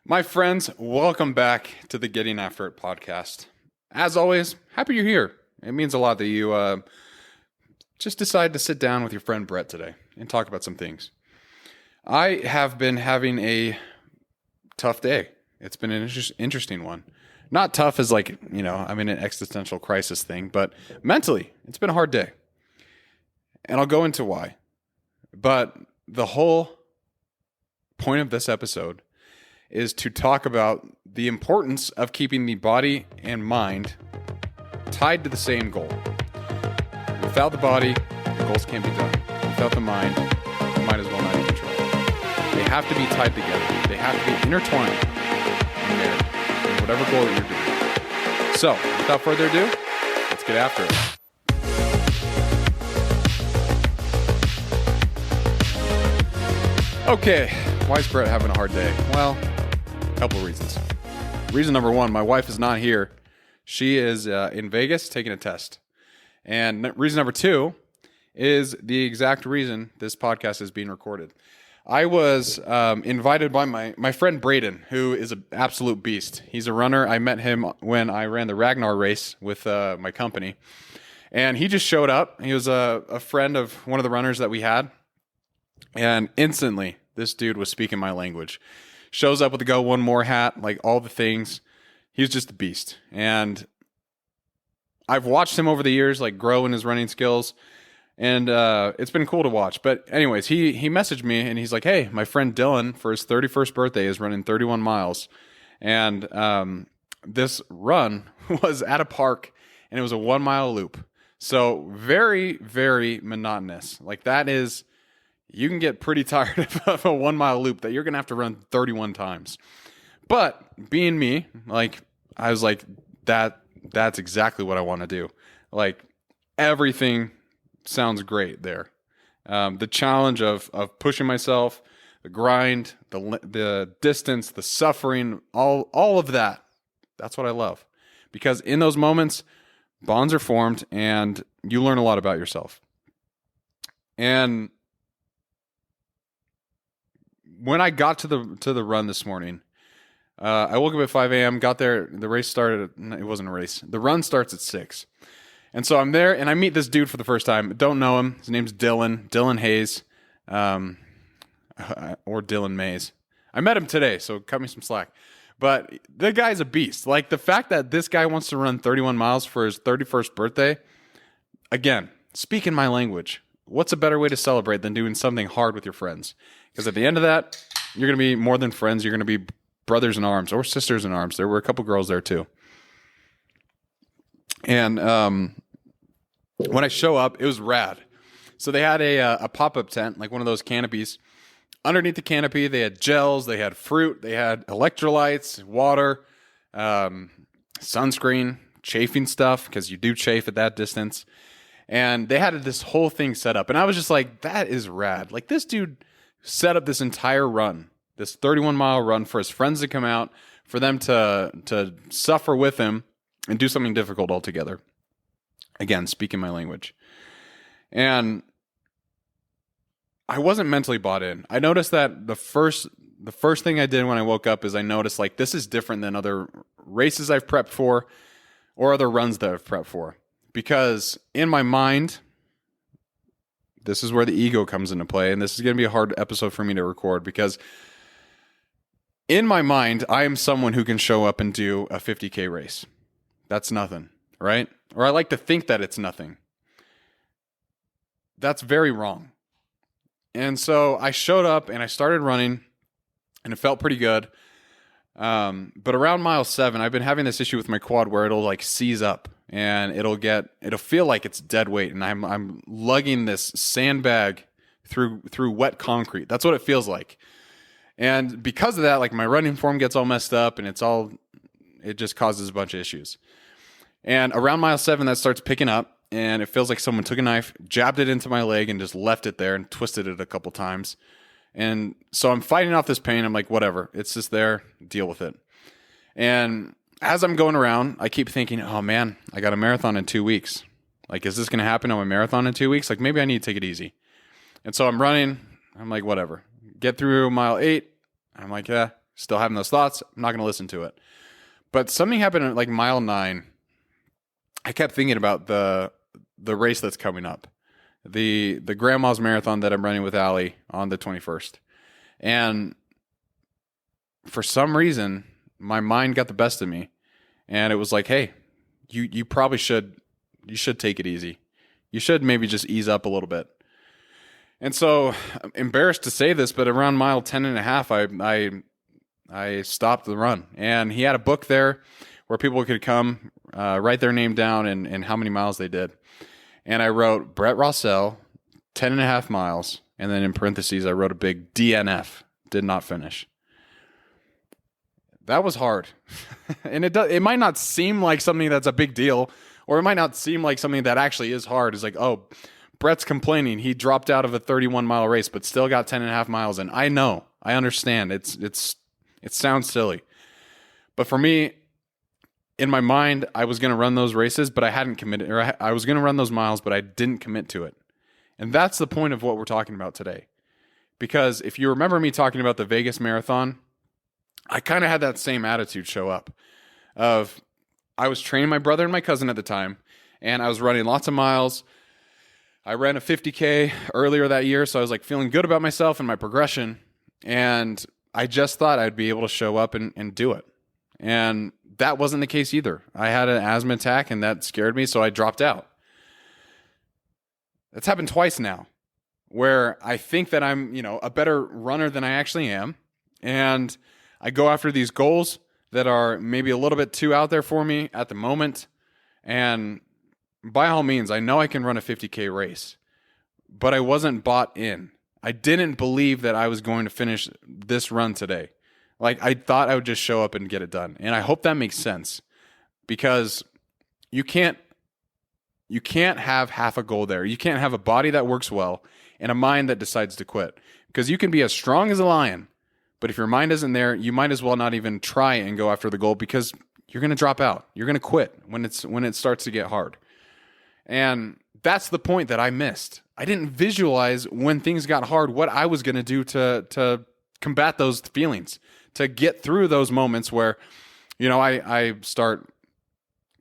My friends, welcome back to the Getting After It podcast. As always, happy you're here. It means a lot that you just decided to sit down with your friend Brett today and talk about some things. I have been having a tough day. It's been an interesting one. Not tough as I'm in an existential crisis thing, but mentally, it's been a hard day. And I'll go into why. But the whole point of this episode is to talk about the importance of keeping the body and mind tied to the same goal. Without the body, the goals can't be done. Without the mind, you might as well not even try. They have to be tied together. They have to be intertwined in there, in whatever goal you're doing. So, without further ado, let's get after it. Okay, why is Brett having a hard day? Well, a couple of reasons. Reason number one, my wife is not here. She is in Vegas taking a test. And reason number two is the exact reason this podcast is being recorded. I was invited by my friend Braden, who is an absolute beast. He's a runner. I met him when I ran the Ragnar race with my company. And he just showed up. He was a friend of one of the runners that we had. And instantly, this dude was speaking my language. Shows up with the Go One More hat, like all the things. He was just a beast. And I've watched him over the years, like grow in his running skills. And it's been cool to watch. But anyways, he messaged me and he's like, hey, my friend Dylan for his 31st birthday is running 31 miles. And this run was at a park and it was a 1 mile loop. So very, very monotonous. Like that is... You can get pretty tired of a 1 mile loop that you're going to have to run 31 times. But being me, I was like, that's exactly what I want to do. Like everything sounds great there. The challenge of pushing myself, the grind, the distance, the suffering, all of that. That's what I love. Because in those moments, bonds are formed and you learn a lot about yourself. And when I got to the run this morning, I woke up at 5 a.m., got there, the race started, it wasn't a race, the run starts at 6. And so I'm there, and I meet this dude for the first time. Don't know him. His name's Dylan Hayes, or Dylan Mays. I met him today, so cut me some slack. But the guy's a beast. Like, the fact that this guy wants to run 31 miles for his 31st birthday, again, speaking my language, what's a better way to celebrate than doing something hard with your friends? Because at the end of that, you're going to be more than friends. You're going to be brothers in arms or sisters in arms. There were a couple girls there too. And when I show up, it was rad. So they had a pop-up tent, like one of those canopies. Underneath the canopy, they had gels, they had fruit, they had electrolytes, water, sunscreen, chafing stuff, because you do chafe at that distance. And they had this whole thing set up. And I was just like, that is rad. Like this dude set up this entire run, this 31-mile run for his friends to come out, for them to suffer with him and do something difficult altogether. Again, speaking my language. And I wasn't mentally bought in. I noticed that the first thing I did when I woke up is I noticed like this is different than other races I've prepped for or other runs that I've prepped for. Because in my mind, this is where the ego comes into play, and this is going to be a hard episode for me to record because in my mind, I am someone who can show up and do a 50K race. That's nothing, right? Or I like to think that it's nothing. That's very wrong. And so I showed up and I started running, and it felt pretty good. But around mile 7, I've been having this issue with my quad where it'll like seize up. And it'll feel like it's dead weight, and I'm lugging this sandbag through wet concrete. That's what it feels like. And because of that, like my running form gets all messed up, and it just causes a bunch of issues. And around mile 7, that starts picking up, and it feels like someone took a knife, jabbed it into my leg, and just left it there and twisted it a couple times. And so I'm fighting off this pain. I'm like, whatever, it's just there, deal with it. And as I'm going around, I keep thinking, oh man, I got a marathon in 2 weeks. Like, is this going to happen on my marathon in 2 weeks? Like, maybe I need to take it easy. And so I'm running. I'm like, whatever. Get through mile 8. I'm like, yeah, still having those thoughts. I'm not going to listen to it. But something happened at like mile 9. I kept thinking about the race that's coming up, the Grandma's Marathon that I'm running with Allie on the 21st. And for some reason, my mind got the best of me. And it was like, hey, you probably should take it easy. You should maybe just ease up a little bit. And so, I'm embarrassed to say this, but around mile 10 and a half, I stopped the run. And he had a book there where people could come, write their name down and how many miles they did. And I wrote Brett Rossell, 10 and a half miles. And then in parentheses, I wrote a big DNF, did not finish. That was hard. And it might not seem like something that's a big deal, or it might not seem like something that actually is hard. It's like, oh, Brett's complaining. He dropped out of a 31-mile race, but still got 10 and a half miles in. I know. I understand. It sounds silly. But for me, in my mind, I was going to run those races, but I hadn't committed, or I was going to run those miles, but I didn't commit to it. And that's the point of what we're talking about today. Because if you remember me talking about the Vegas Marathon, I kind of had that same attitude show up of I was training my brother and my cousin at the time, and I was running lots of miles. I ran a 50K earlier that year, so I was like feeling good about myself and my progression, and I just thought I'd be able to show up and do it. And that wasn't the case either. I had an asthma attack, and that scared me, so I dropped out. That's happened twice now, where I think that I'm, a better runner than I actually am, and I go after these goals that are maybe a little bit too out there for me at the moment. And by all means, I know I can run a 50K race, but I wasn't bought in. I didn't believe that I was going to finish this run today. Like, I thought I would just show up and get it done. And I hope that makes sense, because you can't have half a goal there. You can't have a body that works well and a mind that decides to quit, because you can be as strong as a lion, but if your mind isn't there, you might as well not even try and go after the goal, because you're going to drop out. You're going to quit when it starts to get hard. And that's the point that I missed. I didn't visualize when things got hard what I was going to do to combat those feelings, to get through those moments where, I start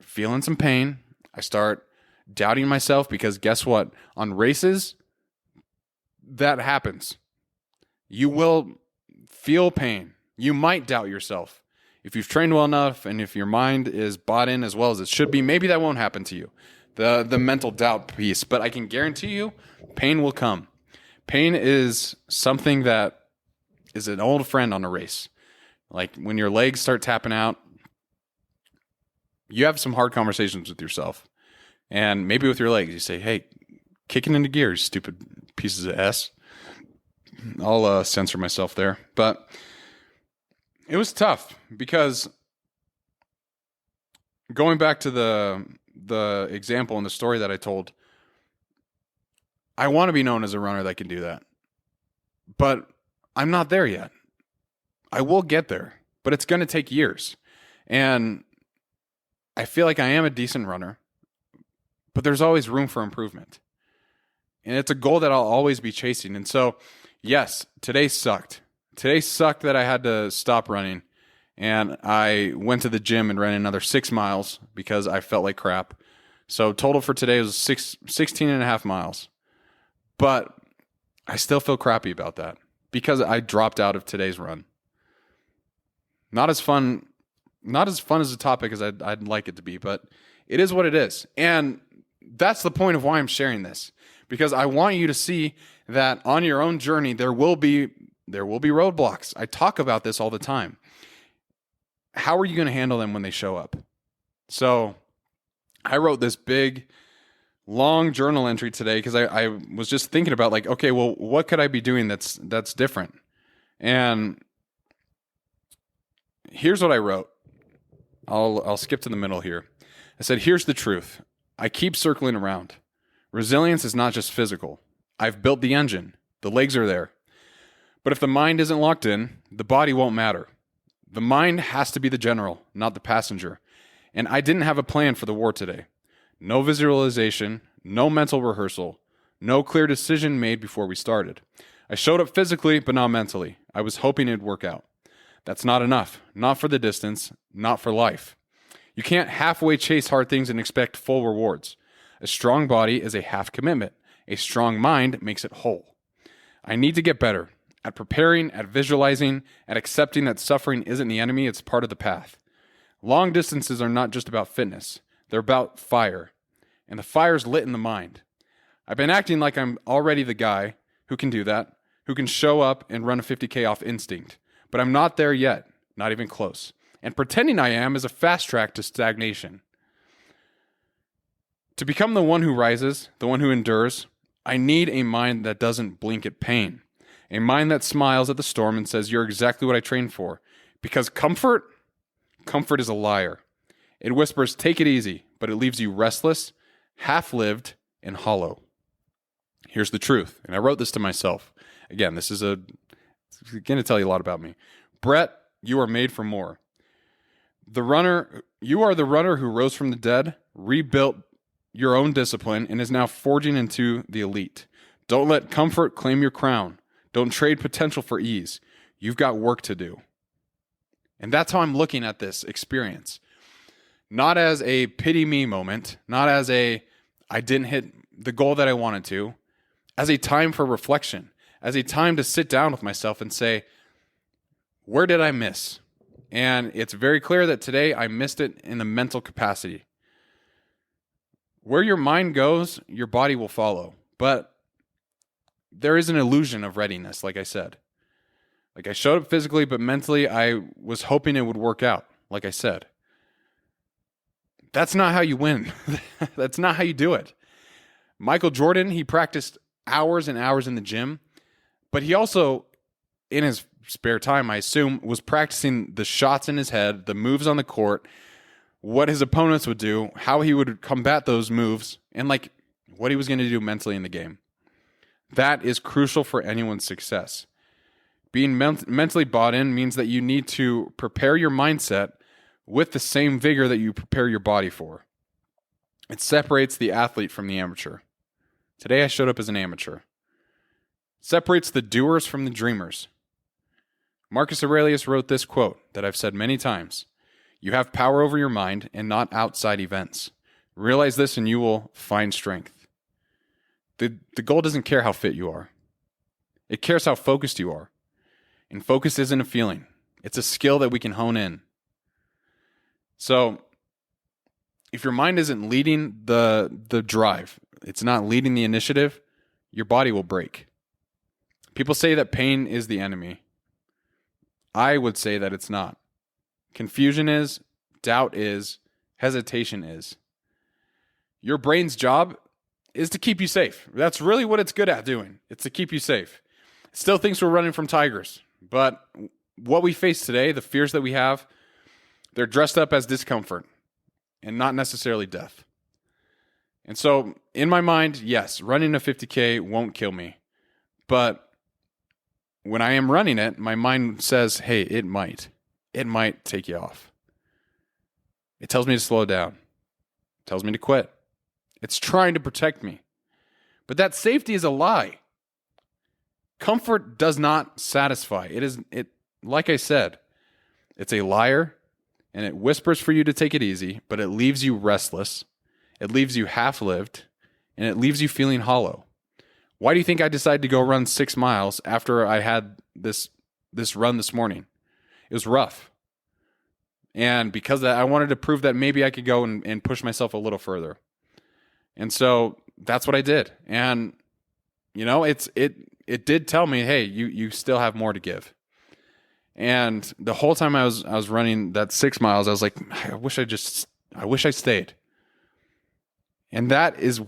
feeling some pain. I start doubting myself, because guess what? On races, that happens. You will feel pain. You might doubt yourself. If you've trained well enough, and if your mind is bought in as well as it should be, maybe that won't happen to you. The mental doubt piece. But I can guarantee you, pain will come. Pain is something that is an old friend on a race. Like when your legs start tapping out, you have some hard conversations with yourself. And maybe with your legs, you say, hey, kicking into gear, you stupid pieces of S. I'll censor myself there. But it was tough, because going back to the example and the story that I told, I want to be known as a runner that can do that. But I'm not there yet. I will get there, but it's going to take years. And I feel like I am a decent runner, but there's always room for improvement. And it's a goal that I'll always be chasing. And so, yes, today sucked. Today sucked that I had to stop running. And I went to the gym and ran another 6 miles because I felt like crap. So total for today was 16 and a half miles. But I still feel crappy about that, because I dropped out of today's run. Not as fun as a topic as I'd like it to be, but it is what it is. And that's the point of why I'm sharing this, because I want you to see that on your own journey, there will be roadblocks. I talk about this all the time. How are you going to handle them when they show up? So I wrote this big, long journal entry today because I was just thinking about, like, okay, well, what could I be doing that's different? And here's what I wrote. I'll skip to the middle here. I said, here's the truth. I keep circling around. Resilience is not just physical. I've built the engine. The legs are there. But if the mind isn't locked in, the body won't matter. The mind has to be the general, not the passenger. And I didn't have a plan for the war today. No visualization, no mental rehearsal, no clear decision made before we started. I showed up physically, but not mentally. I was hoping it'd work out. That's not enough. Not for the distance, not for life. You can't halfway chase hard things and expect full rewards. A strong body is a half commitment. A strong mind makes it whole. I need to get better at preparing, at visualizing, at accepting that suffering isn't the enemy, it's part of the path. Long distances are not just about fitness. They're about fire. And the fire's lit in the mind. I've been acting like I'm already the guy who can do that, who can show up and run a 50K off instinct. But I'm not there yet, not even close. And pretending I am is a fast track to stagnation. To become the one who rises, the one who endures, I need a mind that doesn't blink at pain. A mind that smiles at the storm and says, you're exactly what I trained for. Because comfort is a liar. It whispers, take it easy, but it leaves you restless, half-lived, and hollow. Here's the truth, and I wrote this to myself. Again, this is going to tell you a lot about me. Brett, you are made for more. You are the runner who rose from the dead, rebuilt your own discipline, and is now forging into the elite. Don't let comfort claim your crown. Don't trade potential for ease. You've got work to do. And that's how I'm looking at this experience. Not as a pity me moment, not as I didn't hit the goal that I wanted to, as a time for reflection, as a time to sit down with myself and say, where did I miss? And it's very clear that today I missed it in the mental capacity. Where your mind goes, your body will follow. But there is an illusion of readiness, like I said. Like I showed up physically, but mentally I was hoping it would work out, like I said. That's not how you win. That's not how you do it. Michael Jordan, he practiced hours and hours in the gym, but he also, in his spare time, I assume, was practicing the shots in his head, the moves on the court, what his opponents would do, how he would combat those moves, and like what he was going to do mentally in the game. That is crucial for anyone's success. Being mentally bought in means that you need to prepare your mindset with the same vigor that you prepare your body for. It separates the athlete from the amateur. Today I showed up as an amateur. Separates the doers from the dreamers. Marcus Aurelius wrote this quote that I've said many times. You have power over your mind and not outside events. Realize this and you will find strength. The goal doesn't care how fit you are. It cares how focused you are. And focus isn't a feeling. It's a skill that we can hone in. So, if your mind isn't leading the drive, it's not leading the initiative, your body will break. People say that pain is the enemy. I would say that it's not. Confusion is, doubt is, hesitation is. Your brain's job is to keep you safe. That's really what it's good at doing. It's to keep you safe. It still thinks we're running from tigers. But what we face today, the fears that we have, they're dressed up as discomfort and not necessarily death. And so in my mind, yes, running a 50K won't kill me. But when I am running it, my mind says, hey, it might. It might take you off. It tells me to slow down. It tells me to quit. It's trying to protect me. But that safety is a lie. Comfort does not satisfy. It like I said, it's a liar, and it whispers for you to take it easy, but it leaves you restless. It leaves you half-lived, and it leaves you feeling hollow. Why do you think I decided to go run 6 miles after I had this run this morning? It was rough. And because of that, I wanted to prove that maybe I could go and push myself a little further. And so that's what I did. And, you know, it did tell me, hey, you still have more to give. And the whole time I was running that 6 miles, I was like, I wish I stayed. And that is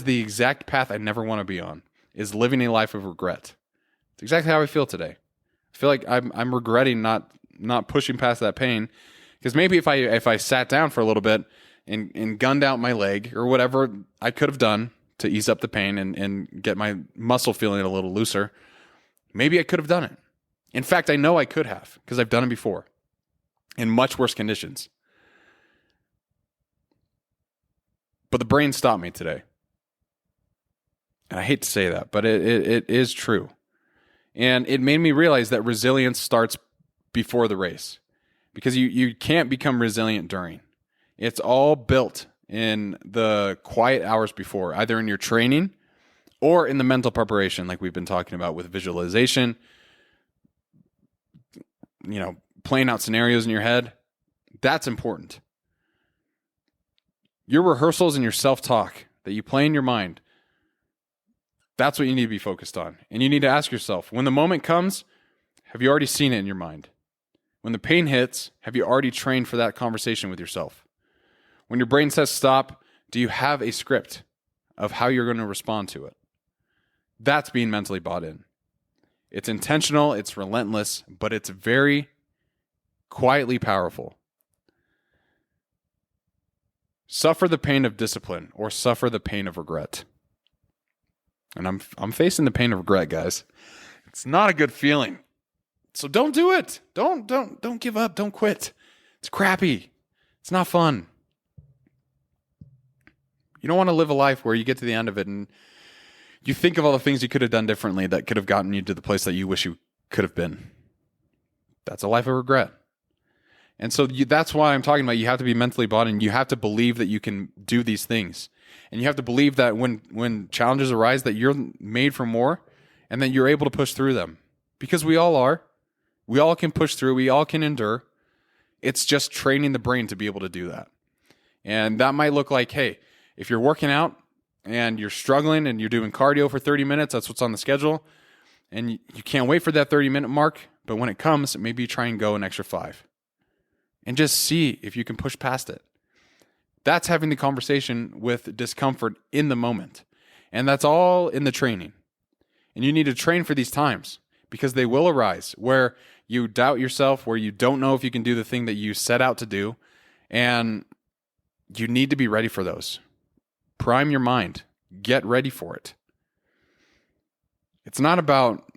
the exact path I never want to be on, is living a life of regret. It's exactly how I feel today. I feel like I'm regretting not pushing past that pain, because maybe if I sat down for a little bit and gunned out my leg or whatever I could have done to ease up the pain and get my muscle feeling a little looser, maybe I could have done it. In fact, I know I could have, because I've done it before in much worse conditions. But the brain stopped me today. And I hate to say that, but it is true. And it made me realize that resilience starts before the race, because you can't become resilient during. It's all built in the quiet hours before, either in your training or in the mental preparation, like we've been talking about with visualization, playing out scenarios in your head. That's important. Your rehearsals and your self-talk that you play in your mind, that's what you need to be focused on. And you need to ask yourself, when the moment comes, have you already seen it in your mind? When the pain hits, have you already trained for that conversation with yourself? When your brain says stop, do you have a script of how you're going to respond to it? That's being mentally bought in. It's intentional, it's relentless, but it's very quietly powerful. Suffer the pain of discipline or suffer the pain of regret. And I'm facing the pain of regret, guys. It's not a good feeling. So don't do it. Don't give up. Don't quit. It's crappy. It's not fun. You don't want to live a life where you get to the end of it and you think of all the things you could have done differently that could have gotten you to the place that you wish you could have been. That's a life of regret. And so that's why I'm talking about you have to be mentally bought in. You have to believe that you can do these things. And you have to believe that when challenges arise that you're made for more and that you're able to push through them. Because we all are. We all can push through. We all can endure. It's just training the brain to be able to do that. And that might look like, hey, if you're working out and you're struggling and you're doing cardio for 30 minutes, that's what's on the schedule, and you can't wait for that 30-minute mark, but when it comes, maybe you try and go an extra 5 and just see if you can push past it. That's having the conversation with discomfort in the moment. And that's all in the training. And you need to train for these times because they will arise where you doubt yourself, where you don't know if you can do the thing that you set out to do. And you need to be ready for those. Prime your mind. Get ready for it. It's not about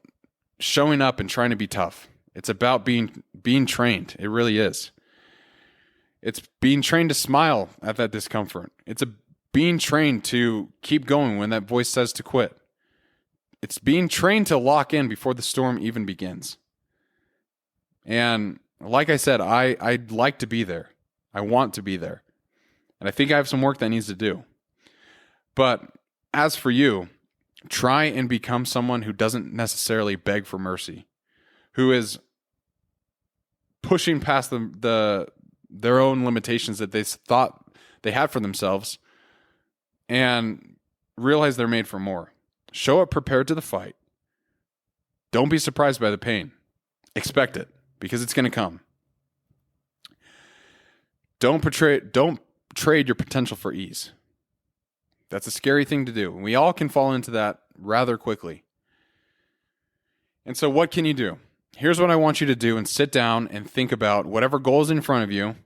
showing up and trying to be tough. It's about being trained. It really is. It's being trained to smile at that discomfort. It's being trained to keep going when that voice says to quit. It's being trained to lock in before the storm even begins. And like I said, I'd like to be there. I want to be there. And I think I have some work that needs to do. But as for you, try and become someone who doesn't necessarily beg for mercy, who is pushing past their own limitations that they thought they had for themselves and realize they're made for more. Show up prepared to the fight. Don't be surprised by the pain. Expect it because it's going to come. Don't trade your potential for ease. That's a scary thing to do. And we all can fall into that rather quickly. And so what can you do? Here's what I want you to do and sit down and think about whatever goals in front of you.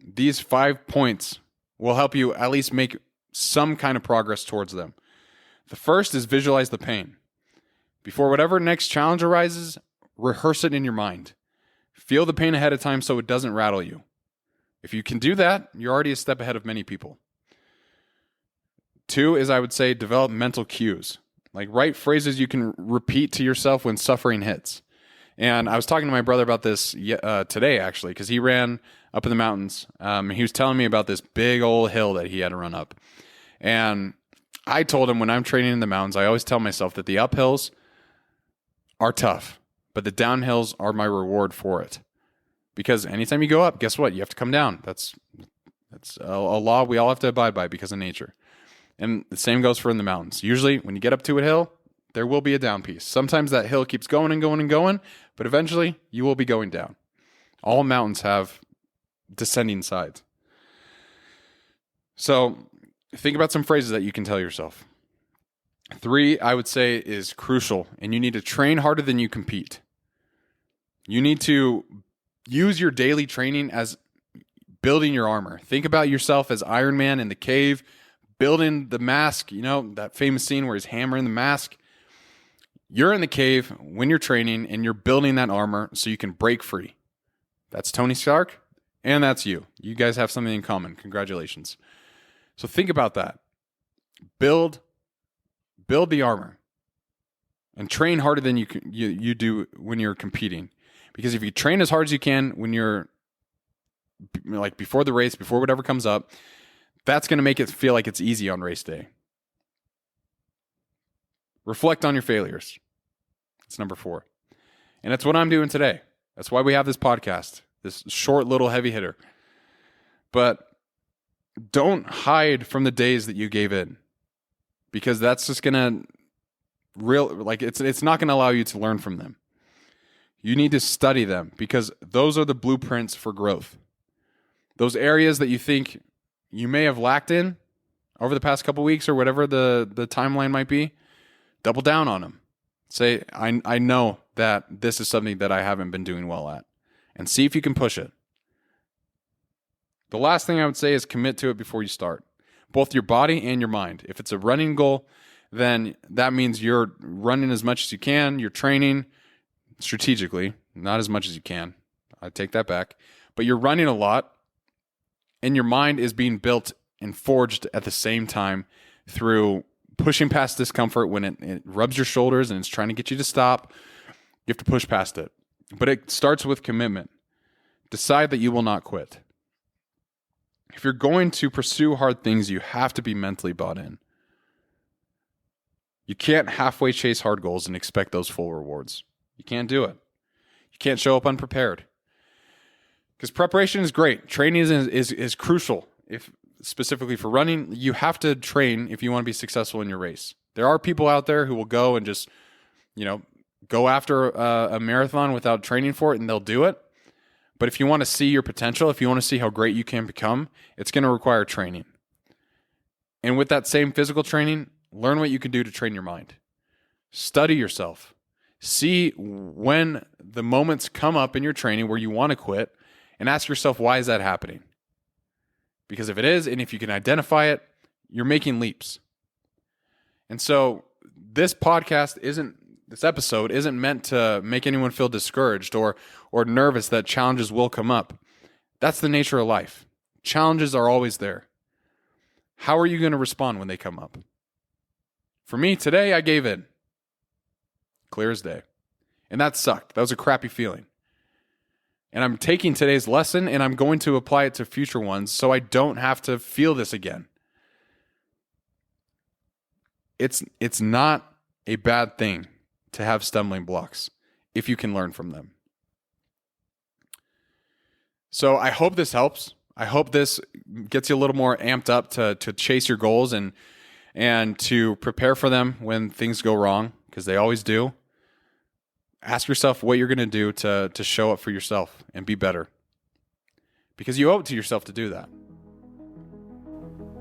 These 5 points will help you at least make some kind of progress towards them. The first is visualize the pain. Before whatever next challenge arises, rehearse it in your mind. Feel the pain ahead of time so it doesn't rattle you. If you can do that, you're already a step ahead of many people. 2 is, I would say, develop mental cues. Like write phrases you can repeat to yourself when suffering hits. And I was talking to my brother about this today, actually, because he ran up in the mountains. He was telling me about this big old hill that he had to run up. And I told him when I'm training in the mountains, I always tell myself that the uphills are tough, but the downhills are my reward for it. Because anytime you go up, guess what? You have to come down. That's a law we all have to abide by because of nature. And the same goes for in the mountains. Usually when you get up to a hill, there will be a down piece. Sometimes that hill keeps going and going and going, but eventually you will be going down. All mountains have descending sides. So think about some phrases that you can tell yourself. 3, I would say, is crucial, and you need to train harder than you compete. You need to use your daily training as building your armor. Think about yourself as Iron Man in the cave, building the mask, that famous scene where he's hammering the mask. You're in the cave when you're training and you're building that armor so you can break free. That's Tony Stark and that's you. You guys have something in common. Congratulations. So think about that. Build the armor and train harder than you do when you're competing. Because if you train as hard as you can when you're like before the race, before whatever comes up, that's going to make it feel like it's easy on race day. Reflect on your failures. It's number 4. And that's what I'm doing today. That's why we have this podcast, this short little heavy hitter. But don't hide from the days that you gave in, because that's just going to it's not going to allow you to learn from them. You need to study them, because those are the blueprints for growth. Those areas that you think you may have lacked in over the past couple weeks or whatever the timeline might be, double down on them. Say, I know that this is something that I haven't been doing well at, and see if you can push it. The last thing I would say is commit to it before you start, both your body and your mind. If it's a running goal, then that means you're running as much as you can. You're training strategically, not as much as you can. I take that back. But you're running a lot, and your mind is being built and forged at the same time through pushing past discomfort. When it rubs your shoulders and it's trying to get you to stop, you have to push past it. But it starts with commitment. Decide that you will not quit. If you're going to pursue hard things, you have to be mentally bought in. You can't halfway chase hard goals and expect those full rewards. You can't do it. You can't show up unprepared. Because preparation is great. Training is crucial. If specifically for running, you have to train if you want to be successful in your race. There are people out there who will go and just, go after a marathon without training for it, and they'll do it. But if you want to see your potential, if you want to see how great you can become, it's going to require training. And with that same physical training, learn what you can do to train your mind. Study yourself. See when the moments come up in your training where you want to quit, and ask yourself, why is that happening? Because if it is, and if you can identify it, you're making leaps. And so this episode isn't meant to make anyone feel discouraged or nervous that challenges will come up. That's the nature of life. Challenges are always there. How are you going to respond when they come up? For me, today, I gave in. Clear as day. And that sucked. That was a crappy feeling. And I'm taking today's lesson and I'm going to apply it to future ones so I don't have to feel this again. It's not a bad thing to have stumbling blocks if you can learn from them. So I hope this helps. I hope this gets you a little more amped up to chase your goals and to prepare for them when things go wrong, because they always do. Ask yourself what you're going to do to show up for yourself and be better, because you owe it to yourself to do that.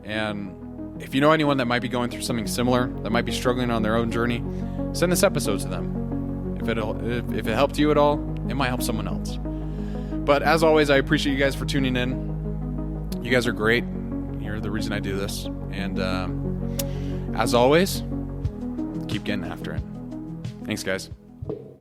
And if you know anyone that might be going through something similar, that might be struggling on their own journey, send this episode to them. If it helped you at all, it might help someone else. But as always, I appreciate you guys for tuning in. You guys are great. You're the reason I do this. And as always, keep getting after it. Thanks, guys.